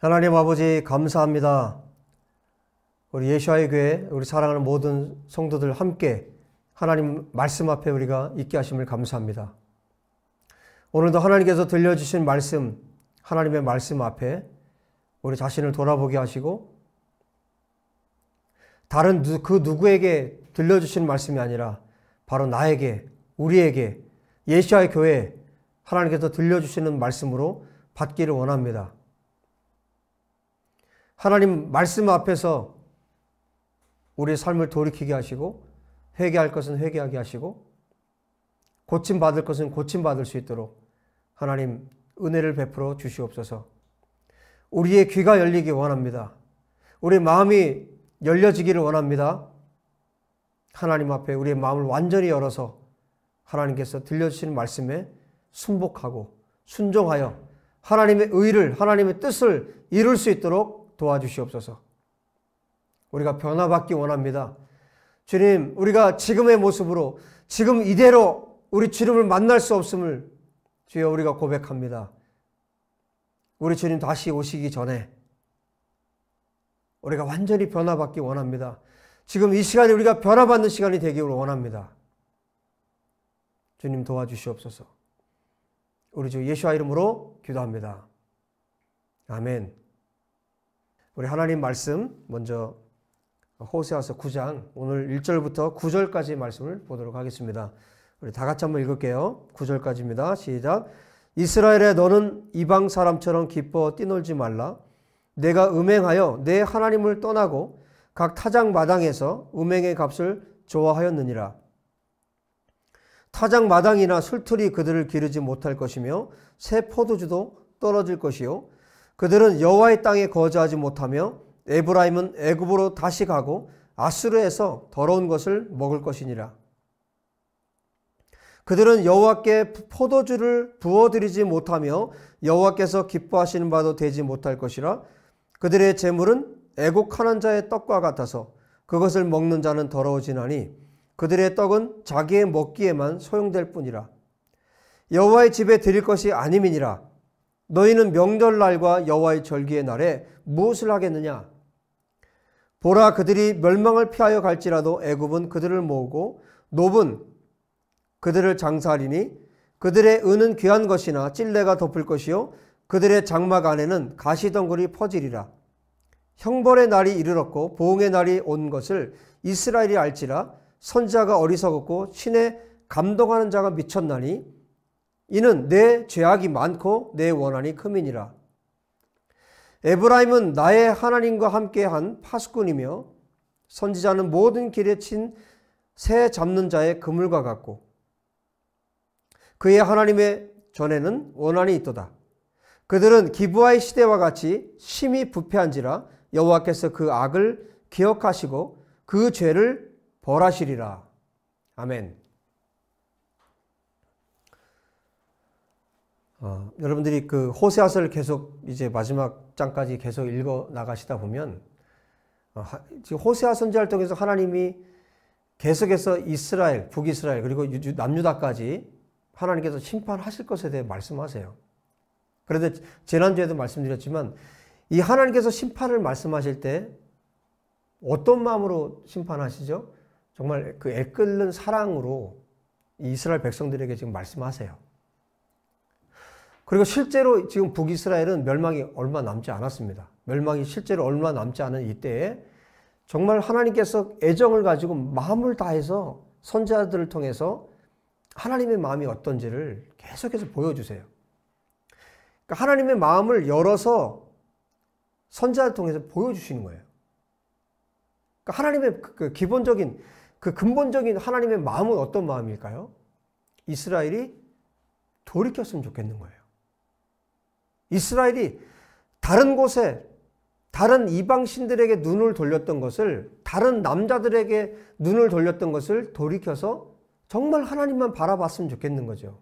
하나님 아버지 감사합니다. 우리 예수와의 교회, 우리 사랑하는 모든 성도들 함께 하나님 말씀 앞에 우리가 있게 하심을 감사합니다. 오늘도 하나님께서 들려주신 말씀, 하나님의 말씀 앞에 우리 자신을 돌아보게 하시고 다른 그 누구에게 들려주신 말씀이 아니라 바로 나에게, 우리에게, 예수와의 교회 하나님께서 들려주시는 말씀으로 받기를 원합니다. 하나님 말씀 앞에서 우리의 삶을 돌이키게 하시고 회개할 것은 회개하게 하시고 고침받을 것은 고침받을 수 있도록 하나님 은혜를 베풀어 주시옵소서. 우리의 귀가 열리기 원합니다. 우리 마음이 열려지기를 원합니다. 하나님 앞에 우리의 마음을 완전히 열어서 하나님께서 들려주시는 말씀에 순복하고 순종하여 하나님의 의를, 하나님의 뜻을 이룰 수 있도록 도와주시옵소서. 우리가 변화받기 원합니다. 주님, 우리가 지금의 모습으로 지금 이대로 우리 주님을 만날 수 없음을 주여 우리가 고백합니다. 우리 주님 다시 오시기 전에 우리가 완전히 변화받기 원합니다. 지금 이 시간이 우리가 변화받는 시간이 되기를 원합니다. 주님 도와주시옵소서. 우리 주 예수와 이름으로 기도합니다. 아멘. 우리 하나님 말씀 먼저 호세아서 9장 오늘 1절부터 9절까지 말씀을 보도록 하겠습니다. 우리 다 같이 한번 읽을게요. 9절까지입니다. 시작. 이스라엘에 너는 이방 사람처럼 기뻐 뛰놀지 말라. 내가 음행하여 내 하나님을 떠나고 각 타작 마당에서 음행의 값을 좋아하였느니라. 타작 마당이나 술틀이 그들을 기르지 못할 것이며 새 포도주도 떨어질 것이요 그들은 여호와의 땅에 거주하지 못하며 에브라임은 애굽으로 다시 가고 아수르에서 더러운 것을 먹을 것이니라. 그들은 여호와께 포도주를 부어드리지 못하며 여호와께서 기뻐하시는 바도 되지 못할 것이라. 그들의 재물은 애곡 하는 자의 떡과 같아서 그것을 먹는 자는 더러워지나니 그들의 떡은 자기의 먹기에만 소용될 뿐이라. 여호와의 집에 드릴 것이 아님이니라. 너희는 명절날과 여호와의 절기의 날에 무엇을 하겠느냐? 보라, 그들이 멸망을 피하여 갈지라도 애굽은 그들을 모으고 노브는 그들을 장사하리니 그들의 은은 귀한 것이나 찔레가 덮을 것이요 그들의 장막 안에는 가시덩굴이 퍼지리라. 형벌의 날이 이르렀고 보응의 날이 온 것을 이스라엘이 알지라. 선지자가 어리석었고 신에 감동하는 자가 미쳤나니 이는 내 죄악이 많고 내 원한이 큼이니라. 에브라임은 나의 하나님과 함께한 파수꾼이며 선지자는 모든 길에 친 새 잡는 자의 그물과 같고 그의 하나님의 전에는 원한이 있도다. 그들은 기브아의 시대와 같이 심히 부패한지라. 여호와께서 그 악을 기억하시고 그 죄를 벌하시리라. 아멘. 여러분들이 그 호세아서를 계속 이제 마지막 장까지 계속 읽어 나가시다 보면 지금 호세아 선지자를 통해서 하나님이 계속해서 이스라엘, 북이스라엘 그리고 남유다까지 하나님께서 심판하실 것에 대해 말씀하세요. 그런데 지난주에도 말씀드렸지만 이 하나님께서 심판을 말씀하실 때 어떤 마음으로 심판하시죠? 정말 그 애끓는 사랑으로 이스라엘 백성들에게 지금 말씀하세요. 그리고 실제로 지금 북이스라엘은 멸망이 얼마 남지 않았습니다. 멸망이 실제로 얼마 남지 않은 이때에 정말 하나님께서 애정을 가지고 마음을 다해서 선지자들을 통해서 하나님의 마음이 어떤지를 계속해서 보여주세요. 그러니까 하나님의 마음을 열어서 선지자를 통해서 보여주시는 거예요. 그러니까 하나님의 그 기본적인, 그 근본적인 하나님의 마음은 어떤 마음일까요? 이스라엘이 돌이켰으면 좋겠는 거예요. 이스라엘이 다른 곳에 다른 이방신들에게 눈을 돌렸던 것을 다른 남자들에게 눈을 돌렸던 것을 돌이켜서 정말 하나님만 바라봤으면 좋겠는 거죠.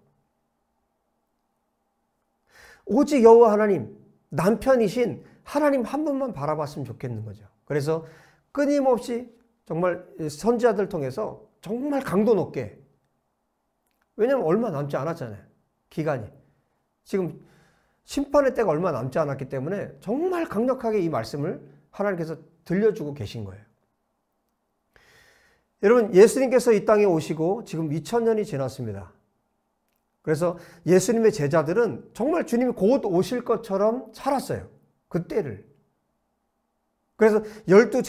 오직 여호와 하나님, 남편이신 하나님 한 분만 바라봤으면 좋겠는 거죠. 그래서 끊임없이 정말 선지자들 통해서 정말 강도 높게, 왜냐하면 얼마 남지 않았잖아요. 기간이. 지금 심판의 때가 얼마 남지 않았기 때문에 정말 강력하게 이 말씀을 하나님께서 들려주고 계신 거예요. 여러분, 예수님께서 이 땅에 오시고 지금 2000년이 지났습니다. 그래서 예수님의 제자들은 정말 주님이 곧 오실 것처럼 살았어요. 그 때를. 그래서 12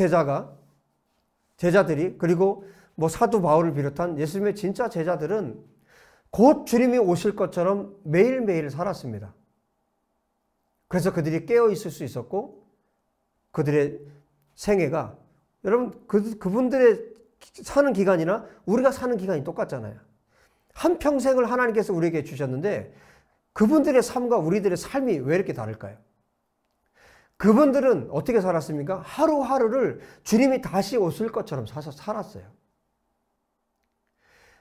제자들이, 그리고 뭐 사도 바울을 비롯한 예수님의 진짜 제자들은 곧 주님이 오실 것처럼 매일매일 살았습니다. 그래서 그들이 깨어 있을 수 있었고, 그들의 생애가, 여러분, 그분들의 사는 기간이나 우리가 사는 기간이 똑같잖아요. 한평생을 하나님께서 우리에게 주셨는데 그분들의 삶과 우리들의 삶이 왜 이렇게 다를까요? 그분들은 어떻게 살았습니까? 하루하루를 주님이 다시 오실 것처럼 살았어요.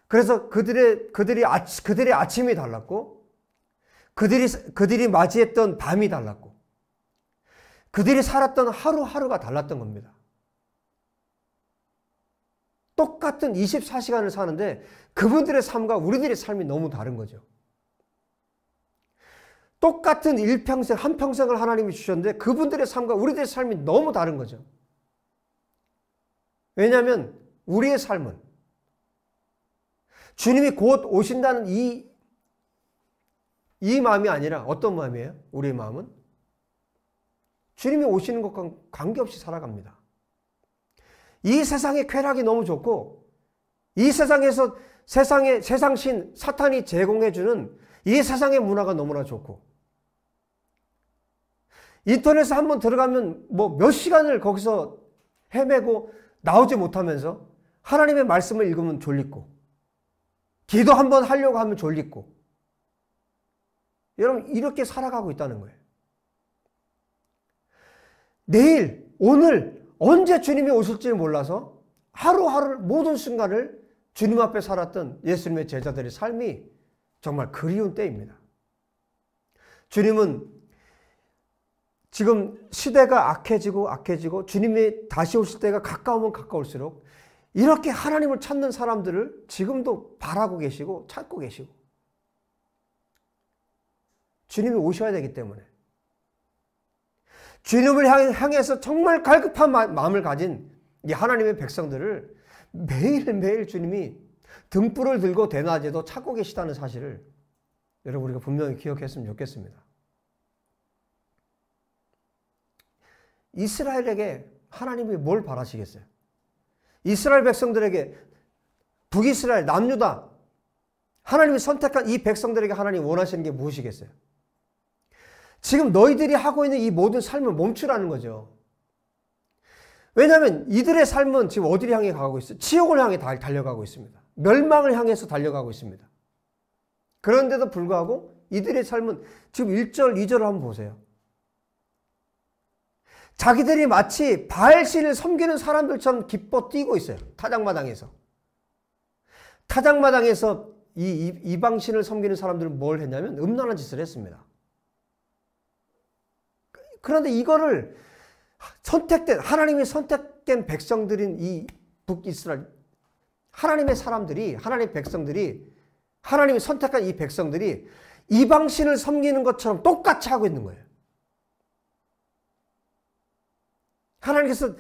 그래서 그들의 아침이 달랐고, 그들이 맞이했던 밤이 달랐고, 그들이 살았던 하루하루가 달랐던 겁니다. 똑같은 24시간을 사는데 그분들의 삶과 우리들의 삶이 너무 다른 거죠. 똑같은 일평생, 한평생을 하나님이 주셨는데 그분들의 삶과 우리들의 삶이 너무 다른 거죠. 왜냐하면 우리의 삶은 주님이 곧 오신다는 이 마음이 아니라 어떤 마음이에요? 우리의 마음은 주님이 오시는 것과 관계없이 살아갑니다. 이 세상의 쾌락이 너무 좋고, 이 세상에서 세상신 사탄이 제공해주는 이 세상의 문화가 너무나 좋고, 인터넷에 한번 들어가면 뭐 몇 시간을 거기서 헤매고 나오지 못하면서 하나님의 말씀을 읽으면 졸리고, 기도 한번 하려고 하면 졸리고, 여러분 이렇게 살아가고 있다는 거예요. 내일, 오늘 언제 주님이 오실지 몰라서 하루하루 모든 순간을 주님 앞에 살았던 예수님의 제자들의 삶이 정말 그리운 때입니다. 주님은 지금 시대가 악해지고 주님이 다시 오실 때가 가까우면 가까울수록 이렇게 하나님을 찾는 사람들을 지금도 바라고 계시고 찾고 계시고, 주님이 오셔야 되기 때문에 주님을 향해서 정말 갈급한 마음을 가진 이 하나님의 백성들을 매일매일 주님이 등불을 들고 대낮에도 찾고 계시다는 사실을 여러분 우리가 분명히 기억했으면 좋겠습니다. 이스라엘에게 하나님이 뭘 바라시겠어요? 이스라엘 백성들에게, 북이스라엘, 남유다, 하나님이 선택한 이 백성들에게 하나님이 원하시는 게 무엇이겠어요? 지금 너희들이 하고 있는 이 모든 삶을 멈추라는 거죠. 왜냐하면 이들의 삶은 지금 어디를 향해 가고 있어요? 지옥을 향해 달려가고 있습니다. 멸망을 향해서 달려가고 있습니다. 그런데도 불구하고 이들의 삶은 지금 1절, 2절을 한번 보세요. 자기들이 마치 바알신을 섬기는 사람들처럼 기뻐 뛰고 있어요. 타작마당에서. 타작마당에서 이 이방신을 섬기는 사람들은 뭘 했냐면 음란한 짓을 했습니다. 그런데 이거를 하나님이 선택된 백성들인 이 북이스라엘, 하나님의 사람들이, 하나님의 백성들이, 하나님이 선택한 이 백성들이 이방신을 섬기는 것처럼 똑같이 하고 있는 거예요. 하나님께서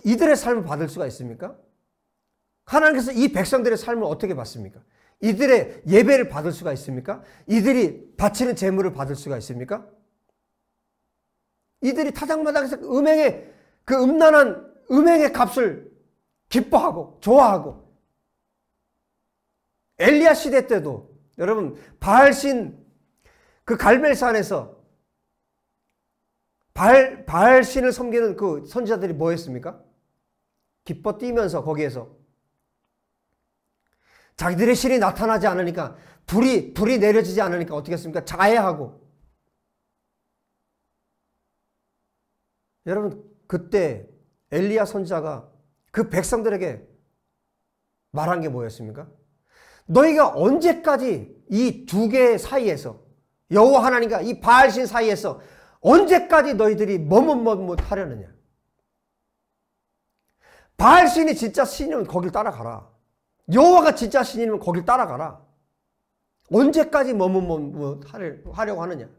이들의 삶을 받을 수가 있습니까? 하나님께서 이 백성들의 삶을 어떻게 받습니까? 이들의 예배를 받을 수가 있습니까? 이들이 바치는 제물을 받을 수가 있습니까? 이들이 타작마당에서 그 음란한 음행의 값을 기뻐하고 좋아하고, 엘리야 시대 때도 여러분 바알신 그 갈멜산에서 바알신을 섬기는 그 선지자들이 뭐 했습니까? 기뻐 뛰면서 거기에서 자기들의 신이 나타나지 않으니까, 불이 내려지지 않으니까 어떻게 했습니까? 자해하고. 여러분 그때 엘리야 선지자가 그 백성들에게 말한 게 뭐였습니까? 너희가 언제까지 이 두 개 사이에서, 여호와 하나님과 이 바알신 사이에서 언제까지 너희들이 머뭇하려느냐? 바알신이 진짜 신이면 거길 따라가라. 여호와가 진짜 신이면 거길 따라가라. 언제까지 머뭇하려고 하느냐?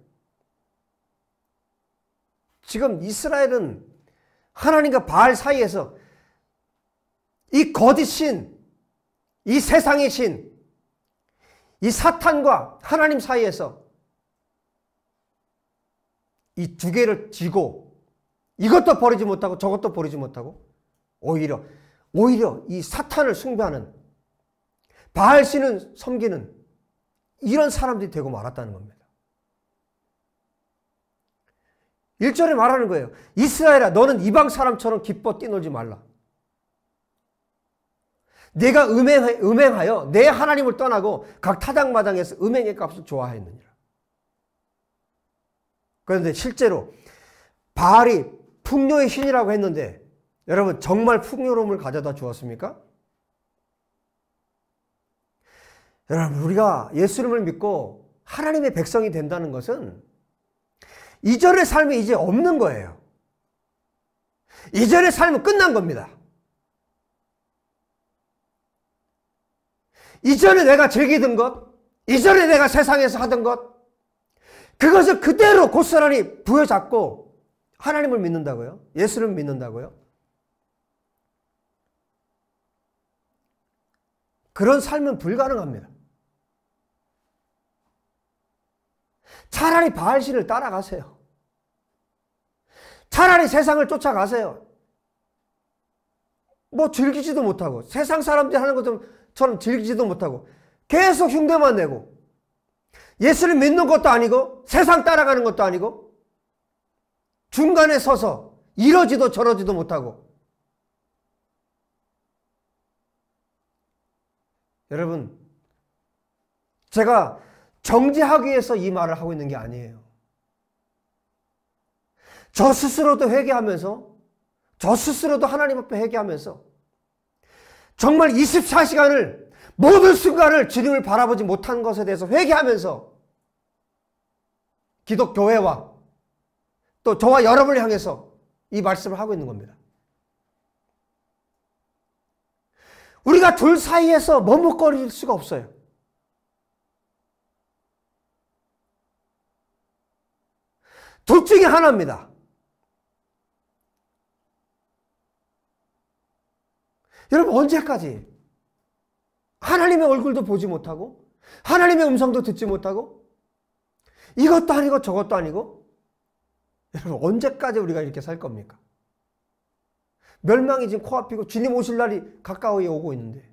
지금 이스라엘은 하나님과 바알 사이에서 이 거짓신, 이 세상의 신, 이 사탄과 하나님 사이에서 이 두 개를 쥐고 이것도 버리지 못하고 저것도 버리지 못하고 오히려 이 사탄을 숭배하는 바알 신을 섬기는 이런 사람들이 되고 말았다는 겁니다. 1절에 말하는 거예요. 이스라엘아, 너는 이방 사람처럼 기뻐 뛰놀지 말라. 내가 음행하여 내 하나님을 떠나고 각 타당마당에서 음행의 값을 좋아했느니라. 그런데 실제로 바알이 풍요의 신이라고 했는데 여러분 정말 풍요로움을 가져다 주었습니까? 여러분 우리가 예수님을 믿고 하나님의 백성이 된다는 것은 이전의 삶이 이제 없는 거예요. 이전의 삶은 끝난 겁니다. 이전에 내가 즐기던 것, 이전에 내가 세상에서 하던 것, 그것을 그대로 고스란히 부여잡고 하나님을 믿는다고요? 예수를 믿는다고요? 그런 삶은 불가능합니다. 차라리 바알신을 따라가세요. 차라리 세상을 쫓아가세요. 뭐 즐기지도 못하고 세상 사람들이 하는 것처럼 즐기지도 못하고 계속 흉내만 내고 예수를 믿는 것도 아니고 세상 따라가는 것도 아니고 중간에 서서 이러지도 저러지도 못하고. 여러분 제가 정죄하기 위해서 이 말을 하고 있는 게 아니에요. 저 스스로도 회개하면서 저 스스로도 하나님 앞에 회개하면서 정말 24시간을 모든 순간을 주님을 바라보지 못한 것에 대해서 회개하면서 기독교회와 또 저와 여러분을 향해서 이 말씀을 하고 있는 겁니다. 우리가 둘 사이에서 머뭇거릴 수가 없어요. 둘 중에 하나입니다. 여러분 언제까지 하나님의 얼굴도 보지 못하고 하나님의 음성도 듣지 못하고 이것도 아니고 저것도 아니고 여러분 언제까지 우리가 이렇게 살 겁니까? 멸망이 지금 코앞이고 주님 오실 날이 가까이 오고 있는데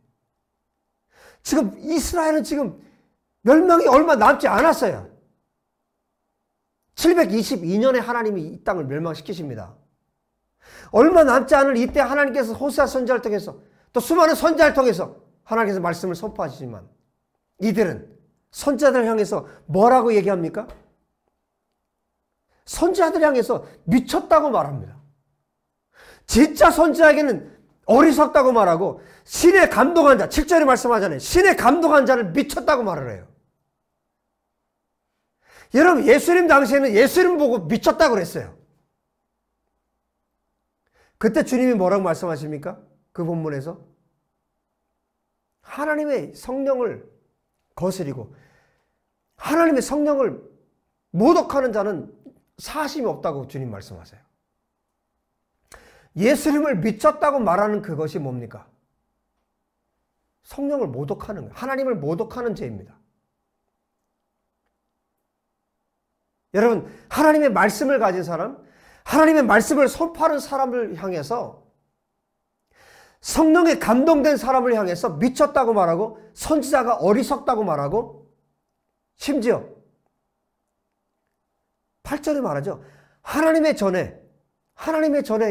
지금 이스라엘은 지금 멸망이 얼마 남지 않았어요. 722년에 하나님이 이 땅을 멸망시키십니다. 얼마 남지 않을 이때 하나님께서 호세아 선지자를 통해서 또 수많은 선지자를 통해서 하나님께서 말씀을 선포하시지만 이들은 선지자들을 향해서 뭐라고 얘기합니까? 선지자들을 향해서 미쳤다고 말합니다. 진짜 선지자에게는 어리석다고 말하고 신에 감동한 자, 7절에 말씀하잖아요. 신에 감동한 자를 미쳤다고 말을 해요. 여러분 예수님 당시에는 예수님 보고 미쳤다고 그랬어요. 그때 주님이 뭐라고 말씀하십니까? 그 본문에서 하나님의 성령을 거스리고 하나님의 성령을 모독하는 자는 사심이 없다고 주님 말씀하세요. 예수님을 미쳤다고 말하는 그것이 뭡니까? 성령을 모독하는 거예요. 하나님을 모독하는 죄입니다. 여러분 하나님의 말씀을 가진 사람, 하나님의 말씀을 선포하는 사람을 향해서 성령에 감동된 사람을 향해서 미쳤다고 말하고 선지자가 어리석다고 말하고 심지어 8절에 말하죠. 하나님의 전에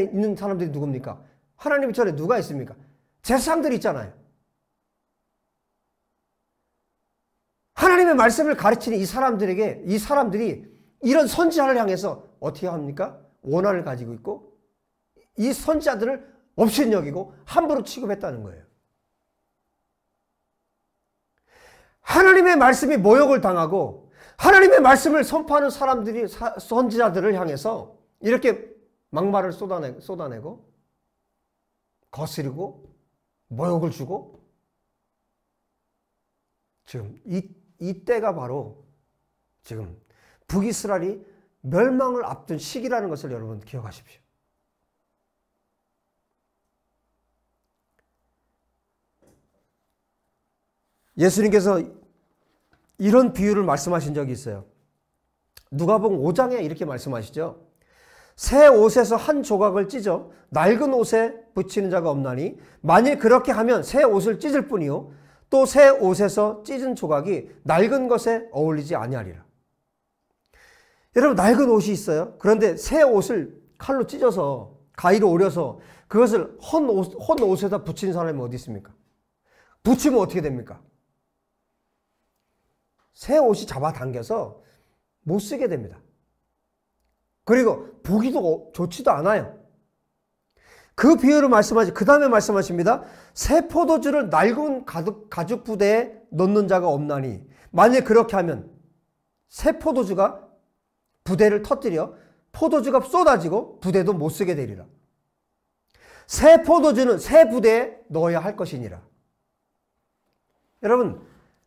있는 사람들이 누굽니까? 하나님의 전에 누가 있습니까? 제사장들이 있잖아요. 하나님의 말씀을 가르치는 이 사람들이 이런 선지자를 향해서 어떻게 합니까? 원한을 가지고 있고 이 선지자들을 업신여기고 함부로 취급했다는 거예요. 하나님의 말씀이 모욕을 당하고 하나님의 말씀을 선포하는 사람들이 선지자들을 향해서 이렇게 막말을 쏟아내고 거스리고 모욕을 주고 지금 이때가 바로 지금 북이스라엘이 멸망을 앞둔 시기라는 것을 여러분 기억하십시오. 예수님께서 이런 비유를 말씀하신 적이 있어요. 누가복음 5장에 이렇게 말씀하시죠. 새 옷에서 한 조각을 찢어 낡은 옷에 붙이는 자가 없나니 만일 그렇게 하면 새 옷을 찢을 뿐이요 또 새 옷에서 찢은 조각이 낡은 것에 어울리지 아니하리라. 여러분, 낡은 옷이 있어요. 그런데 새 옷을 칼로 찢어서 가위로 오려서 그것을 헌 옷에다 붙이는 사람이 어디 있습니까? 붙이면 어떻게 됩니까? 새 옷이 잡아당겨서 못 쓰게 됩니다. 그리고 보기도 좋지도 않아요. 그 비유를 말씀하시, 그 다음에 말씀하십니다. 새 포도주를 낡은 가죽 부대에 넣는 자가 없나니 만약 그렇게 하면 새 포도주가 부대를 터뜨려 포도주가 쏟아지고 부대도 못 쓰게 되리라. 새 포도주는 새 부대에 넣어야 할 것이니라. 여러분,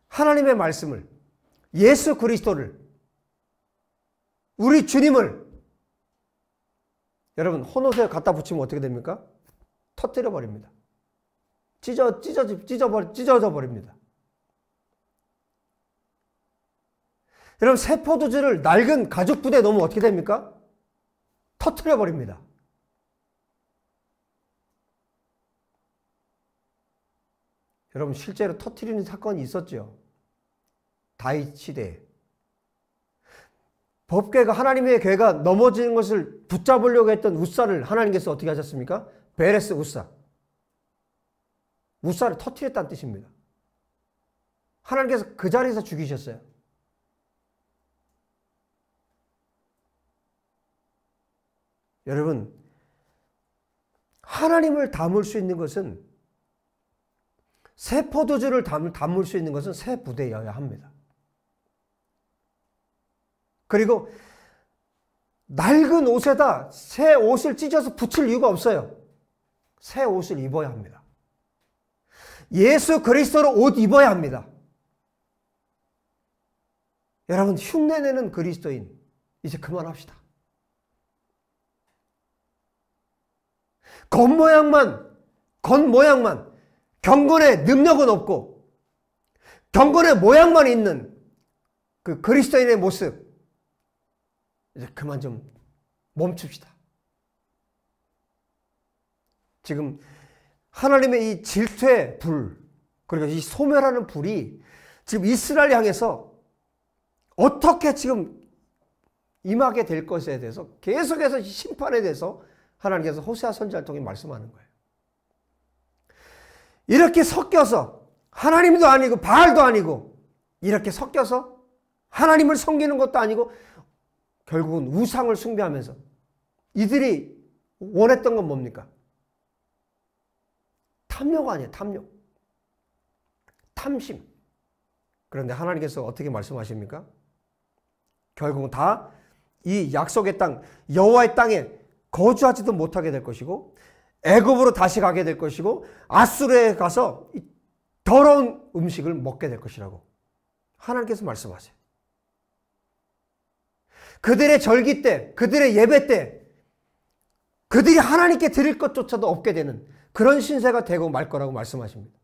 하나님의 말씀을, 예수 그리스도를, 우리 주님을 여러분 헌옷에 갖다 붙이면 어떻게 됩니까? 터뜨려 버립니다. 찢어져 버립니다. 여러분, 새 포도주를 낡은 가죽 부대에 넣으면 어떻게 됩니까? 터뜨려 버립니다. 여러분, 실제로 터뜨리는 사건이 있었죠. 다윗 시대에. 법궤가, 하나님의 궤가 넘어지는 것을 붙잡으려고 했던 우사를 하나님께서 어떻게 하셨습니까? 베레스 우사. 우사를 터뜨렸다는 뜻입니다. 하나님께서 그 자리에서 죽이셨어요. 여러분, 하나님을 담을 수 있는 것은, 새 포도주를 담을 수 있는 것은 새 부대여야 합니다. 그리고 낡은 옷에다 새 옷을 찢어서 붙일 이유가 없어요. 새 옷을 입어야 합니다. 예수 그리스도로 옷 입어야 합니다. 여러분, 흉내내는 그리스도인 이제 그만합시다. 겉모양만 경건의 능력은 없고 경건의 모양만 있는 그 그리스도인의 모습 이제 그만 좀 멈춥시다. 지금 하나님의 이 질투의 불, 그리고 이 소멸하는 불이 지금 이스라엘 향해서 어떻게 지금 임하게 될 것에 대해서 계속해서 심판에 대해서 하나님께서 호세아 선지자를 통해 말씀하는 거예요. 이렇게 섞여서 하나님도 아니고 바알도 아니고 이렇게 섞여서 하나님을 섬기는 것도 아니고 결국은 우상을 숭배하면서 이들이 원했던 건 뭡니까? 탐욕 아니에요. 탐욕. 탐심. 그런데 하나님께서 어떻게 말씀하십니까? 결국은 다 이 약속의 땅, 여호와의 땅에 거주하지도 못하게 될 것이고 애굽으로 다시 가게 될 것이고 아수르에 가서 더러운 음식을 먹게 될 것이라고 하나님께서 말씀하세요. 그들의 절기 때, 그들의 예배 때 그들이 하나님께 드릴 것조차도 없게 되는 그런 신세가 되고 말 거라고 말씀하십니다.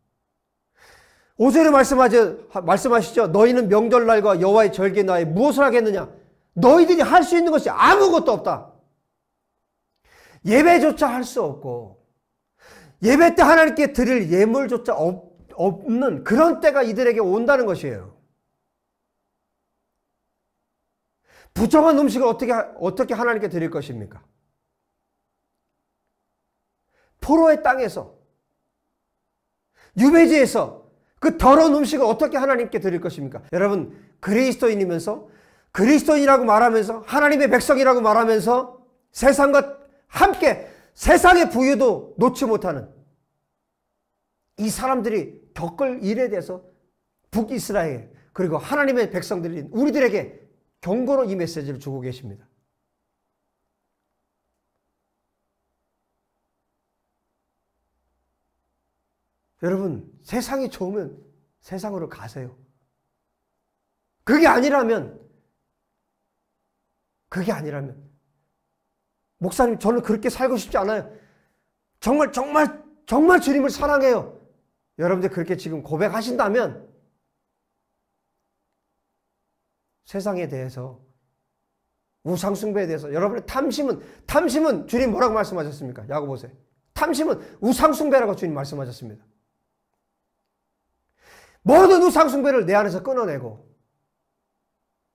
5절에 말씀하시죠. 너희는 명절날과 여호와의 절기날에 무엇을 하겠느냐? 너희들이 할 수 있는 것이 아무것도 없다. 예배조차 할 수 없고 예배 때 하나님께 드릴 예물조차 없는 그런 때가 이들에게 온다는 것이에요. 부정한 음식을 어떻게 하나님께 드릴 것입니까? 포로의 땅에서 유배지에서 그 더러운 음식을 어떻게 하나님께 드릴 것입니까? 여러분, 그리스도인이면서 그리스도인이라고 말하면서 하나님의 백성이라고 말하면서 세상과 함께 세상의 부유도 놓지 못하는 이 사람들이 겪을 일에 대해서 북이스라엘 그리고 하나님의 백성들인 우리들에게 경고로 이 메시지를 주고 계십니다. 여러분, 세상이 좋으면 세상으로 가세요. 그게 아니라면 그게 아니라면, 목사님 저는 그렇게 살고 싶지 않아요. 정말 주님을 사랑해요. 여러분들 그렇게 지금 고백하신다면 세상에 대해서, 우상숭배에 대해서 여러분의 탐심은 주님 뭐라고 말씀하셨습니까? 야고보서에 탐심은 우상숭배라고 주님 말씀하셨습니다. 모든 우상숭배를 내 안에서 끊어내고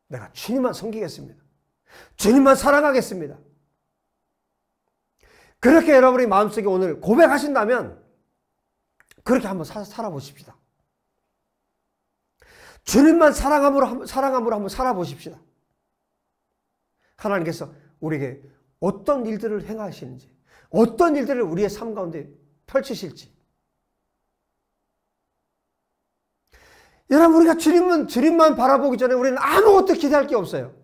내가 주님만 섬기겠습니다. 주님만 사랑하겠습니다. 그렇게 여러분이 마음속에 오늘 고백하신다면 그렇게 한번 살아보십시다. 주님만 사랑함으로 한번 살아보십시다. 하나님께서 우리에게 어떤 일들을 행하시는지, 어떤 일들을 우리의 삶 가운데 펼치실지. 여러분, 우리가 주님만 바라보기 전에 우리는 아무것도 기대할 게 없어요.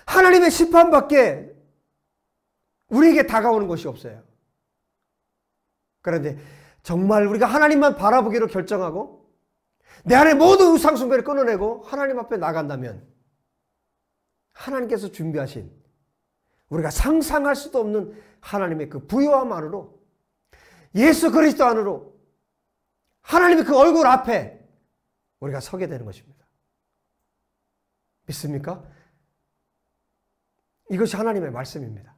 하나님의 심판밖에 우리에게 다가오는 것이 없어요. 그런데 정말 우리가 하나님만 바라보기로 결정하고 내 안에 모든 우상숭배를 끊어내고 하나님 앞에 나간다면 하나님께서 준비하신, 우리가 상상할 수도 없는 하나님의 그 부요함 안으로, 예수 그리스도 안으로, 하나님의 그 얼굴 앞에 우리가 서게 되는 것입니다. 믿습니까? 이것이 하나님의 말씀입니다.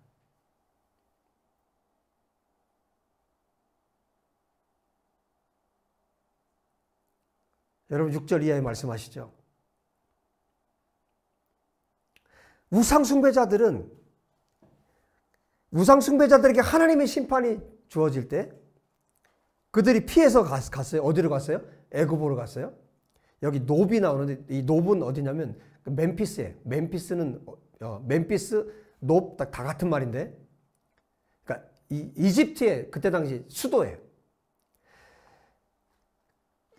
여러분 6절 이하에 말씀하시죠. 우상숭배자들에게 하나님의 심판이 주어질 때 그들이 피해서 갔어요. 어디로 갔어요? 애굽으로 갔어요. 여기 노비 나오는데 이 노브는 어디냐면 멤피스예요. 멤피스, 노브 다 같은 말인데, 그러니까 이집트의 그때 당시 수도예요.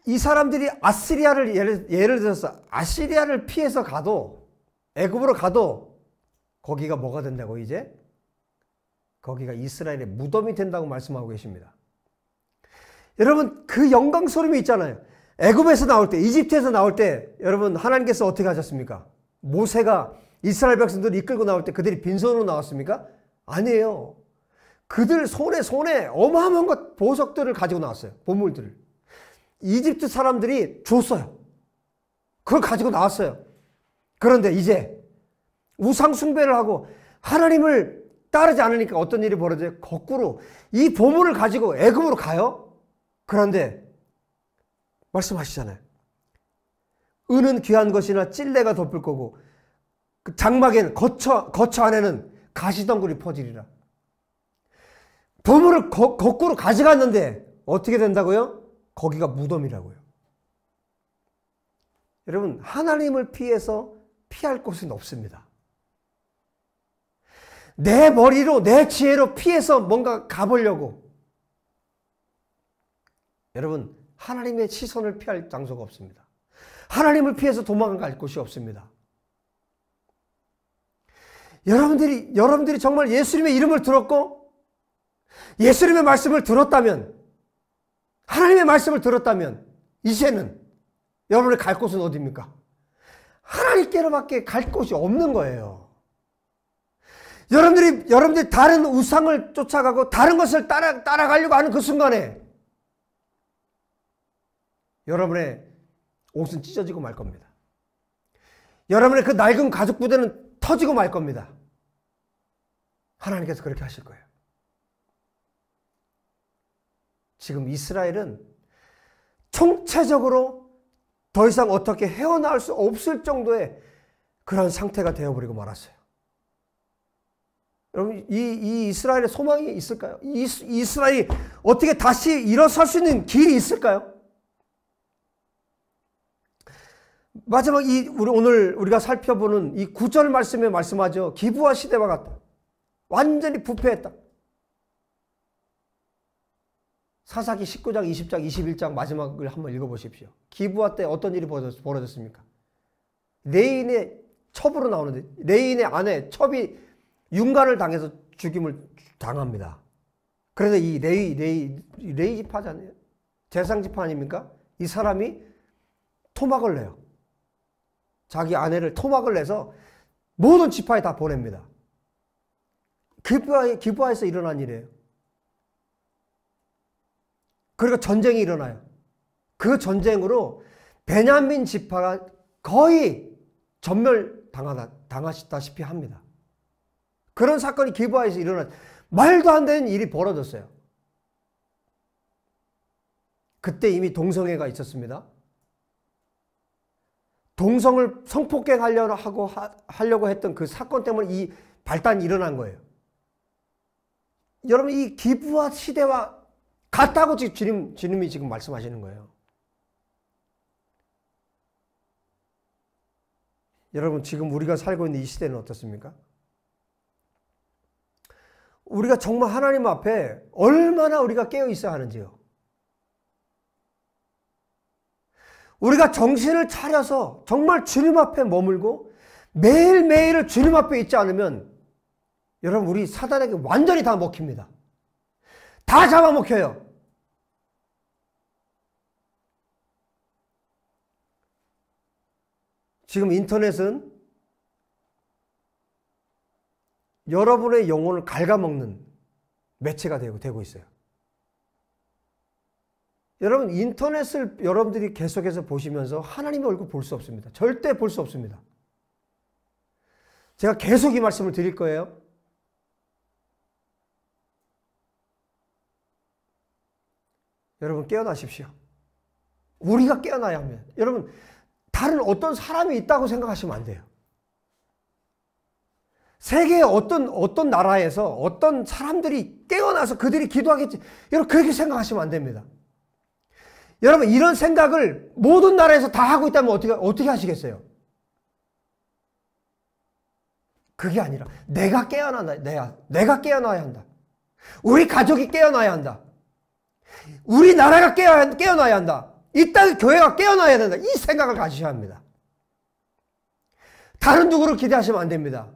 이 사람들이 아시리아를 예를 들어서 아시리아를 피해서 가도, 애굽으로 가도 거기가 뭐가 된다고, 이제 거기가 이스라엘의 무덤이 된다고 말씀하고 계십니다. 여러분 그 영광스러움이 있잖아요. 애굽에서 나올 때, 이집트에서 나올 때 여러분 하나님께서 어떻게 하셨습니까? 모세가 이스라엘 백성들을 이끌고 나올 때 그들이 빈손으로 나왔습니까? 아니에요. 그들 손에 어마어마한 것, 보석들을 가지고 나왔어요. 보물들을. 이집트 사람들이 줬어요. 그걸 가지고 나왔어요. 그런데 이제 우상숭배를 하고 하나님을 따르지 않으니까 어떤 일이 벌어져요? 거꾸로 이 보물을 가지고 애굽으로 가요. 그런데 말씀하시잖아요. 은은 귀한 것이나 찔레가 덮을 거고 그 장막에는 거처 안에는 가시덩굴이 퍼지리라. 보물을 거꾸로 가져갔는데 어떻게 된다고요? 거기가 무덤이라고요. 여러분 하나님을 피할 곳은 없습니다. 내 머리로 내 지혜로 피해서 뭔가 가보려고, 여러분 하나님의 시선을 피할 장소가 없습니다. 하나님을 피해서 도망갈 곳이 없습니다. 여러분들이 정말 예수님의 이름을 들었고 예수님의 말씀을 들었다면, 하나님의 말씀을 들었다면 이제는 여러분이 갈 곳은 어디입니까? 하나님께로밖에 갈 곳이 없는 거예요. 여러분들이 다른 우상을 쫓아가고 다른 것을 따라가려고 하는 그 순간에 여러분의 옷은 찢어지고 말 겁니다. 여러분의 그 낡은 가죽 부대는 터지고 말 겁니다. 하나님께서 그렇게 하실 거예요. 지금 이스라엘은 총체적으로 더 이상 어떻게 헤어나올 수 없을 정도의 그런 상태가 되어버리고 말았어요. 여러분 이 이스라엘의 소망이 있을까요? 이스라엘이 어떻게 다시 일어설 수 있는 길이 있을까요? 마지막 오늘 우리가 살펴보는 이 9절 말씀에 말씀하죠. 기브아 시대와 같다. 완전히 부패했다. 사사기 19장, 20장, 21장 마지막을 한번 읽어보십시오. 기브아 때 어떤 일이 벌어졌습니까? 레인의 첩으로 나오는데 레인의 아내 첩이 윤관을 당해서 죽임을 당합니다. 그래서 이 레이 지파잖아요. 재상 지파 아닙니까? 이 사람이 토막을 내요. 자기 아내를 토막을 내서 모든 지파에 다 보냅니다. 기브아에서 일어난 일이에요. 그리고 전쟁이 일어나요. 그 전쟁으로 베냐민 지파가 거의 전멸당하시다시피 합니다. 그런 사건이 기브아에서 일어난, 말도 안 되는 일이 벌어졌어요. 그때 이미 동성애가 있었습니다. 동성을 성폭행하려고 했던 그 사건 때문에 이 발단이 일어난 거예요. 여러분, 이 기브아 시대와 같다고 지금 주님이 지금 말씀하시는 거예요. 여러분, 지금 우리가 살고 있는 이 시대는 어떻습니까? 우리가 정말 하나님 앞에 얼마나 우리가 깨어 있어야 하는지요. 우리가 정신을 차려서 정말 주님 앞에 머물고 매일매일을 주님 앞에 있지 않으면 여러분, 우리 사단에게 완전히 다 먹힙니다. 다 잡아먹혀요. 지금 인터넷은 여러분의 영혼을 갉아먹는 매체가 되고 있어요. 여러분, 인터넷을 여러분들이 계속해서 보시면서 하나님의 얼굴 볼 수 없습니다. 절대 볼 수 없습니다. 제가 계속 이 말씀을 드릴 거예요. 여러분, 깨어나십시오. 우리가 깨어나야 합니다. 여러분, 다른 어떤 사람이 있다고 생각하시면 안 돼요. 세계의 어떤 나라에서 어떤 사람들이 깨어나서 그들이 기도하겠지. 여러분, 그렇게 생각하시면 안 됩니다. 여러분, 이런 생각을 모든 나라에서 다 하고 있다면 어떻게 하시겠어요? 그게 아니라 내가 깨어나야 한다. 우리 가족이 깨어나야 한다. 우리 나라가 깨어나야 한다. 이 땅의 교회가 깨어나야 된다. 이 생각을 가지셔야 합니다. 다른 누구를 기대하시면 안 됩니다.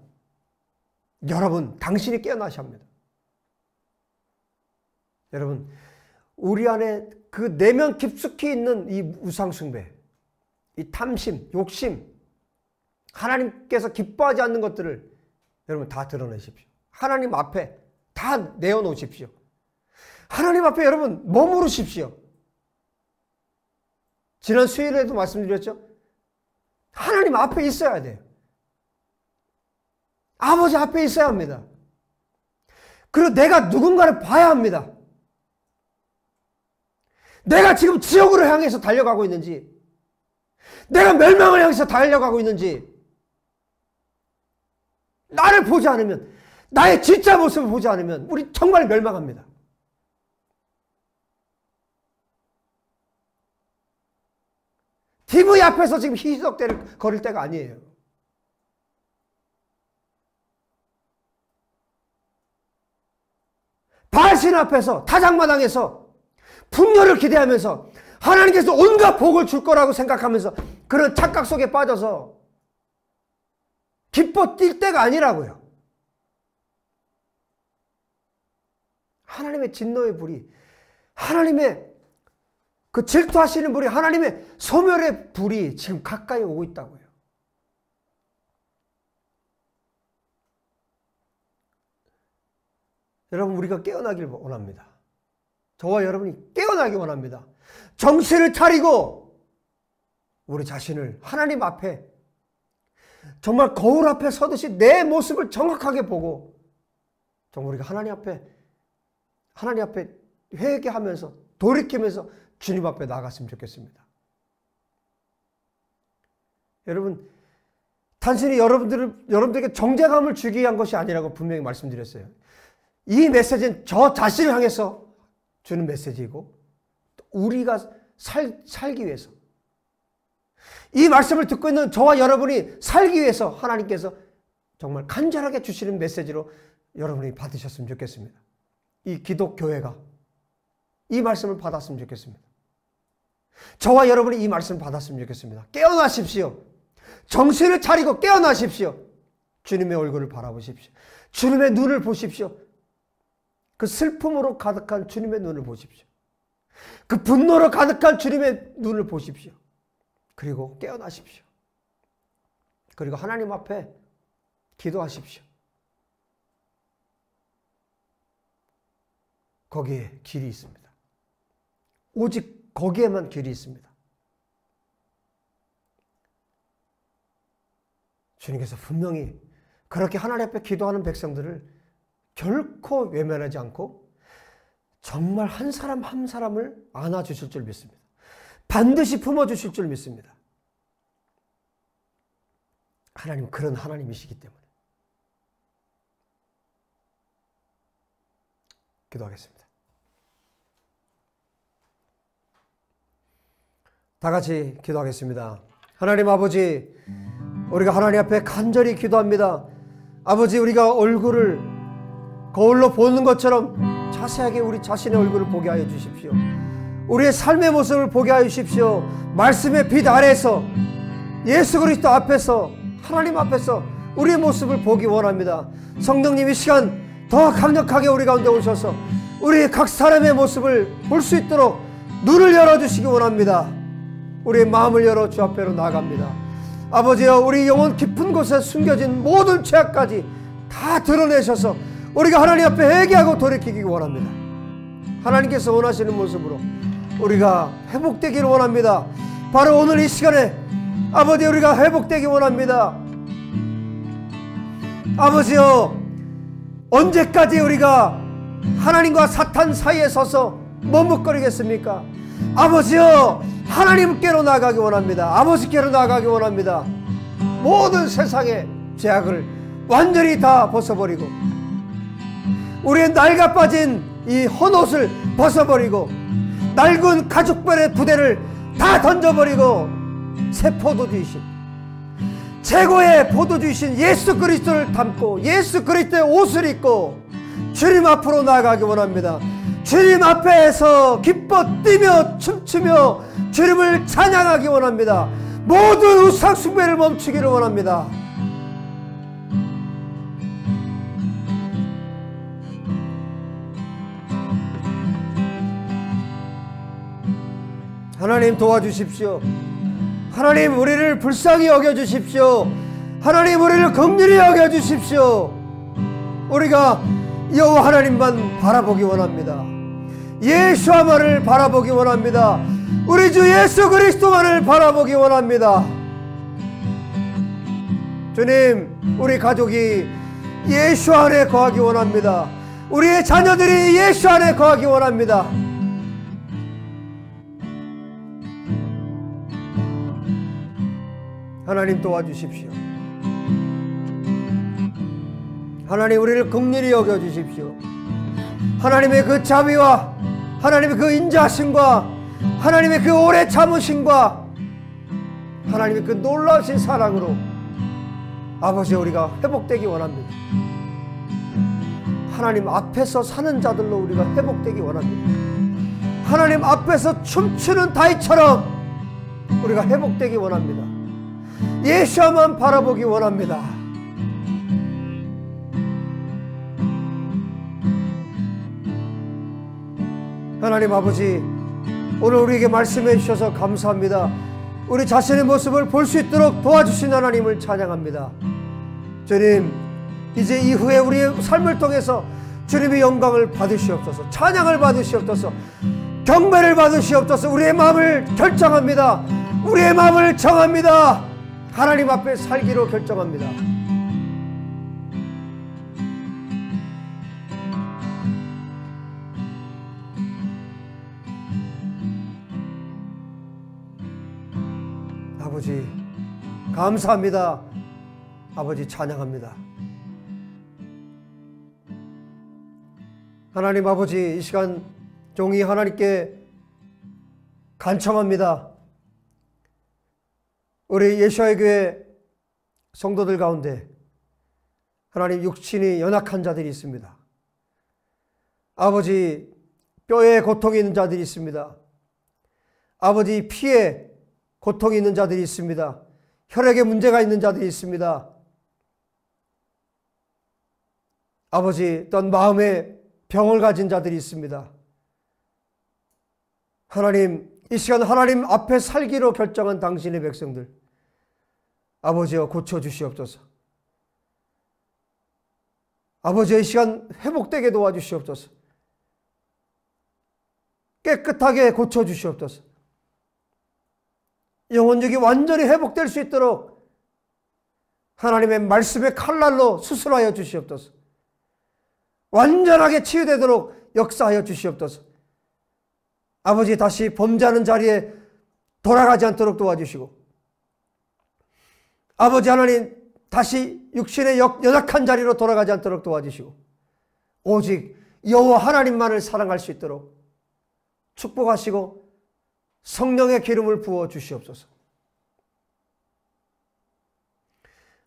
여러분, 당신이 깨어나셔야 합니다. 여러분, 우리 안에 그 내면 깊숙이 있는 이 우상숭배, 이 탐심, 욕심, 하나님께서 기뻐하지 않는 것들을 여러분 다 드러내십시오. 하나님 앞에 다 내어놓으십시오. 하나님 앞에 여러분 머무르십시오. 지난 수요일에도 말씀드렸죠? 하나님 앞에 있어야 돼요. 아버지 앞에 있어야 합니다. 그리고 내가 누군가를 봐야 합니다. 내가 지금 지옥으로 향해서 달려가고 있는지, 내가 멸망을 향해서 달려가고 있는지, 나를 보지 않으면, 나의 진짜 모습을 보지 않으면 우리 정말 멸망합니다. TV 앞에서 지금 희석거릴 때가 아니에요. 바알신 앞에서, 타작마당에서 풍요를 기대하면서 하나님께서 온갖 복을 줄 거라고 생각하면서 그런 착각 속에 빠져서 기뻐 뛸 때가 아니라고요. 하나님의 진노의 불이, 하나님의 그 질투하시는 불이, 하나님의 소멸의 불이 지금 가까이 오고 있다고요. 여러분, 우리가 깨어나길 원합니다. 저와 여러분이 깨어나기 원합니다. 정신을 차리고 우리 자신을 하나님 앞에 정말 거울 앞에 서듯이 내 모습을 정확하게 보고 정말 우리가 하나님 앞에 회개하면서 돌이키면서 주님 앞에 나아갔으면 좋겠습니다. 여러분, 단순히 여러분들에게 정죄감을 주기 위한 것이 아니라고 분명히 말씀드렸어요. 이 메시지는 저 자신을 향해서 주는 메시지이고 우리가 살기 위해서, 이 말씀을 듣고 있는 저와 여러분이 살기 위해서 하나님께서 정말 간절하게 주시는 메시지로 여러분이 받으셨으면 좋겠습니다. 이 기독교회가 이 말씀을 받았으면 좋겠습니다. 저와 여러분이 이 말씀을 받았으면 좋겠습니다. 깨어나십시오. 정신을 차리고 깨어나십시오. 주님의 얼굴을 바라보십시오. 주님의 눈을 보십시오. 그 슬픔으로 가득한 주님의 눈을 보십시오. 그 분노로 가득한 주님의 눈을 보십시오. 그리고 깨어나십시오. 그리고 하나님 앞에 기도하십시오. 거기에 길이 있습니다. 오직 거기에만 길이 있습니다. 주님께서 분명히 그렇게 하나님 앞에 기도하는 백성들을 결코 외면하지 않고 정말 한 사람 한 사람을 안아주실 줄 믿습니다. 반드시 품어주실 줄 믿습니다. 하나님 그런 하나님이시기 때문에. 기도하겠습니다. 다 같이 기도하겠습니다. 하나님 아버지, 우리가 하나님 앞에 간절히 기도합니다. 아버지, 우리가 얼굴을 거울로 보는 것처럼 자세하게 우리 자신의 얼굴을 보게 하여 주십시오. 우리의 삶의 모습을 보게 하여 주십시오. 말씀의 빛 아래에서 예수 그리스도 앞에서 하나님 앞에서 우리의 모습을 보기 원합니다. 성령님 이 시간 더 강력하게 우리 가운데 오셔서 우리 각 사람의 모습을 볼 수 있도록 눈을 열어주시기 원합니다. 우리의 마음을 열어 주 앞에로 나아갑니다. 아버지여, 우리 영혼 깊은 곳에 숨겨진 모든 죄악까지 다 드러내셔서 우리가 하나님 앞에 회개하고 돌이키기 원합니다. 하나님께서 원하시는 모습으로 우리가 회복되기를 원합니다. 바로 오늘 이 시간에 아버지, 우리가 회복되기 원합니다. 아버지여, 언제까지 우리가 하나님과 사탄 사이에 서서 머뭇거리겠습니까? 아버지여, 하나님께로 나아가기 원합니다. 아버지께로 나아가기 원합니다. 모든 세상의 죄악을 완전히 다 벗어버리고 우리의 낡아 빠진 이 헌옷을 벗어버리고 낡은 가죽벌의 부대를 다 던져버리고 새 포도주이신, 최고의 포도주이신 예수 그리스도를 담고 예수 그리스도의 옷을 입고 주님 앞으로 나아가기 원합니다. 주님 앞에서 기뻐 뛰며 춤추며 주님을 찬양하기 원합니다. 모든 우상 숭배를 멈추기를 원합니다. 하나님 도와주십시오. 하나님 우리를 불쌍히 여겨주십시오. 하나님 우리를 긍휼히 여겨주십시오. 우리가 여호와 하나님만 바라보기 원합니다. 예수와만을 바라보기 원합니다. 우리 주 예수 그리스도만을 바라보기 원합니다. 주님, 우리 가족이 예수 안에 거하기 원합니다. 우리의 자녀들이 예수 안에 거하기 원합니다. 하나님 도와주십시오. 하나님 우리를 긍휼히 여겨주십시오. 하나님의 그 자비와 하나님의 그 인자하심과 하나님의 그 오래 참으심과 하나님의 그 놀라우신 사랑으로 아버지, 우리가 회복되기 원합니다. 하나님 앞에서 사는 자들로 우리가 회복되기 원합니다. 하나님 앞에서 춤추는 다윗처럼 우리가 회복되기 원합니다. 예수만 바라보기 원합니다. 하나님 아버지, 오늘 우리에게 말씀해 주셔서 감사합니다. 우리 자신의 모습을 볼 수 있도록 도와주신 하나님을 찬양합니다. 주님, 이제 이후에 우리의 삶을 통해서 주님의 영광을 받으시옵소서, 찬양을 받으시옵소서, 경배를 받으시옵소서. 우리의 마음을 결정합니다. 우리의 마음을 정합니다. 하나님 앞에 살기로 결정합니다. 아버지 감사합니다. 아버지 찬양합니다. 하나님 아버지, 이 시간 종이 하나님께 간청합니다. 우리 예수의 교회 성도들 가운데 하나님 육신이 연약한 자들이 있습니다. 아버지, 뼈에 고통이 있는 자들이 있습니다. 아버지, 피에 고통이 있는 자들이 있습니다. 혈액에 문제가 있는 자들이 있습니다. 아버지, 어떤 마음에 병을 가진 자들이 있습니다. 하나님, 이 시간 하나님 앞에 살기로 결정한 당신의 백성들, 아버지여 고쳐주시옵소서. 아버지의 시간 회복되게 도와주시옵소서. 깨끗하게 고쳐주시옵소서. 영혼력이 완전히 회복될 수 있도록 하나님의 말씀의 칼날로 수술하여 주시옵소서. 완전하게 치유되도록 역사하여 주시옵소서. 아버지 다시 범죄하는 자리에 돌아가지 않도록 도와주시고, 아버지 하나님 다시 육신의 연약한 자리로 돌아가지 않도록 도와주시고, 오직 여호와 하나님만을 사랑할 수 있도록 축복하시고 성령의 기름을 부어 주시옵소서.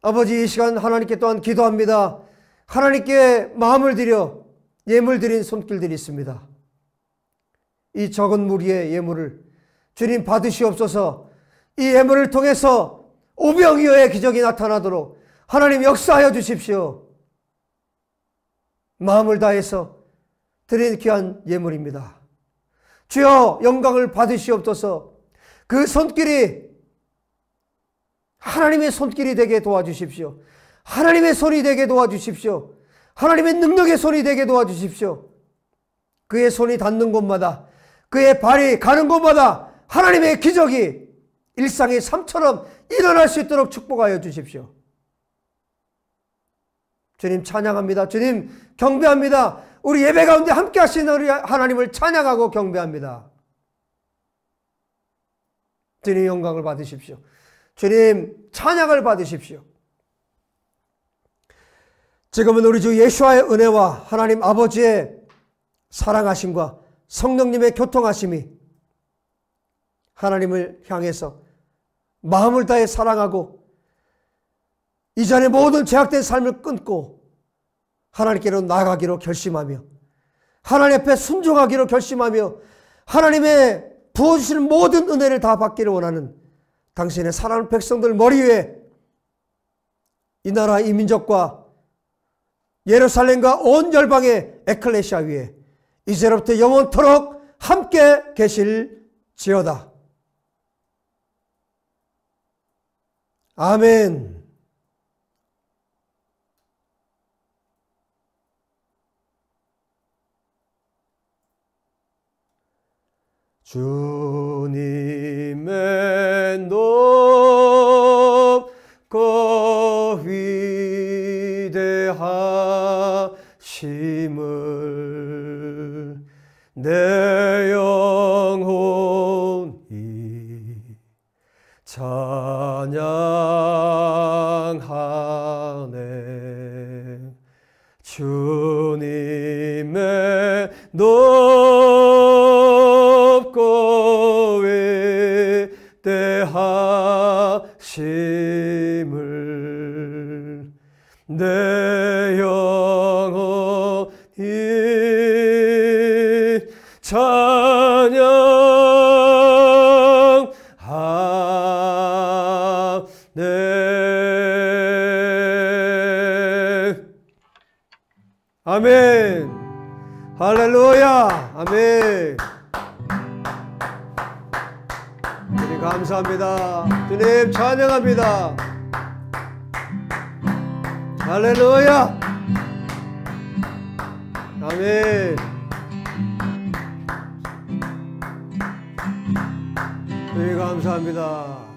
아버지 이 시간 하나님께 또한 기도합니다. 하나님께 마음을 들여 예물 드린 손길들이 있습니다. 이 적은 무리의 예물을 주님 받으시옵소서. 이 예물을 통해서 오병이어의 기적이 나타나도록 하나님 역사하여 주십시오. 마음을 다해서 드린 귀한 예물입니다. 주여 영광을 받으시옵소서. 그 손길이 하나님의 손길이 되게 도와주십시오. 하나님의 손이 되게 도와주십시오. 하나님의 능력의 손이 되게 도와주십시오. 그의 손이 닿는 곳마다, 그의 발이 가는 곳마다 하나님의 기적이 일상의 삶처럼 일어날 수 있도록 축복하여 주십시오. 주님 찬양합니다. 주님 경배합니다. 우리 예배 가운데 함께 하시는 우리 하나님을 찬양하고 경배합니다. 주님 영광을 받으십시오. 주님 찬양을 받으십시오. 지금은 우리 주 예수와의 은혜와 하나님 아버지의 사랑하심과 성령님의 교통하심이 하나님을 향해서 마음을 다해 사랑하고 이전의 모든 제약된 삶을 끊고 하나님께로 나아가기로 결심하며 하나님 앞에 순종하기로 결심하며 하나님의 부어주시는 모든 은혜를 다 받기를 원하는 당신의 사랑하는 백성들 머리 위에 이 나라 이 민족과 예루살렘과 온 열방의 에클레시아 위에 이제로부터 영원토록 함께 계실지어다. 아멘. 주님의 높고 위대하심을 내 영혼이 찬양하네. 주님의 높고 위대하심을 내 영혼이 찬양하네. 아멘. 할렐루야. 아멘. 주님 감사합니다. 주님 찬양합니다. 할렐루야. 아멘. 주님 감사합니다.